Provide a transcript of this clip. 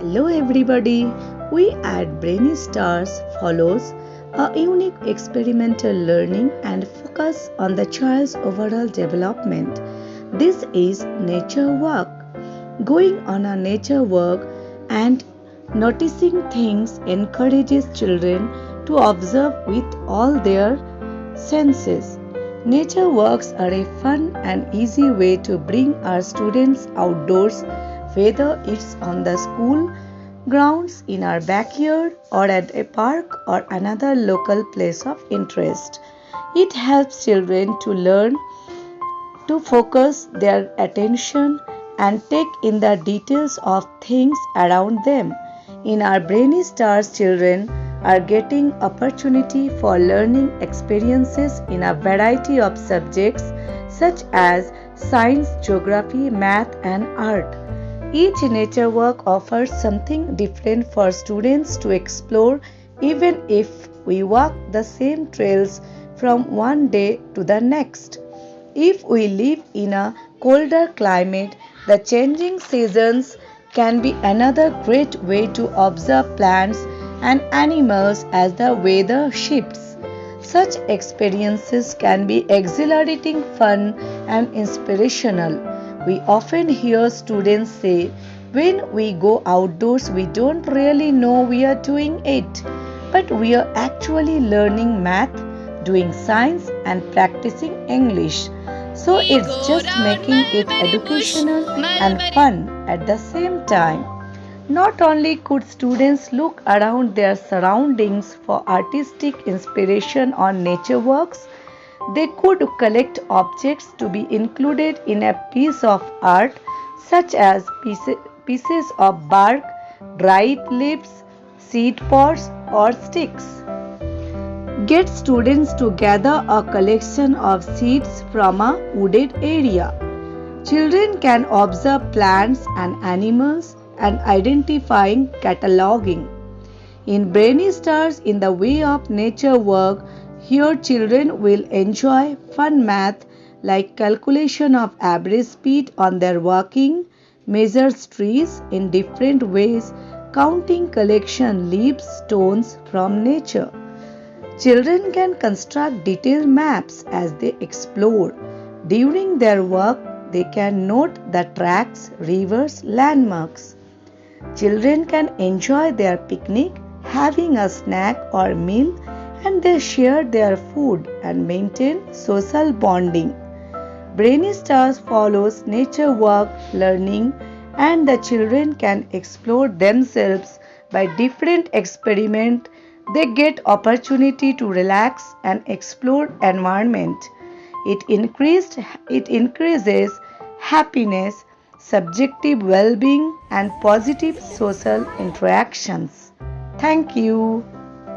Hello everybody, we at Brainy Stars follows a unique experimental learning and focus on the child's overall development. This is nature walk. Going on a nature walk and noticing things encourages children to observe with all their senses. Nature walks are a fun and easy way to bring our students outdoors, whether it's on the school grounds, in our backyard, or at a park or another local place of interest. It helps children to learn to focus their attention and take in the details of things around them. In our Brainy Stars, children are getting opportunity for learning experiences in a variety of subjects such as science, geography, math and art. Each nature walk offers something different for students to explore even if we walk the same trails from one day to the next. If we live in a colder climate, the changing seasons can be another great way to observe plants and animals as the weather shifts. Such experiences can be exhilarating, fun, and inspirational. We often hear students say, when we go outdoors, we don't really know we are doing it, but we are actually learning math, doing science, and practicing English. So it's just making it educational and fun at the same time. Not only could students look around their surroundings for artistic inspiration on nature works, they could collect objects to be included in a piece of art, such as pieces of bark, dried leaves, seed pods, or sticks. Get students to gather a collection of seeds from a wooded area. Children can observe plants and animals and identifying cataloging. In Brainy Stars in the way of nature work, here children will enjoy fun math like calculation of average speed on their walking, measure trees in different ways, counting collection leaves, stones from nature. Children can construct detailed maps as they explore. During their work, they can note the tracks, rivers, landmarks. Children can enjoy their picnic, having a snack or meal, and they share their food and maintain social bonding. Brainy Stars follows nature walk learning, and the children can explore themselves by different experiments. They get opportunity to relax and explore environment. It increases happiness, subjective well-being and positive social interactions. Thank you.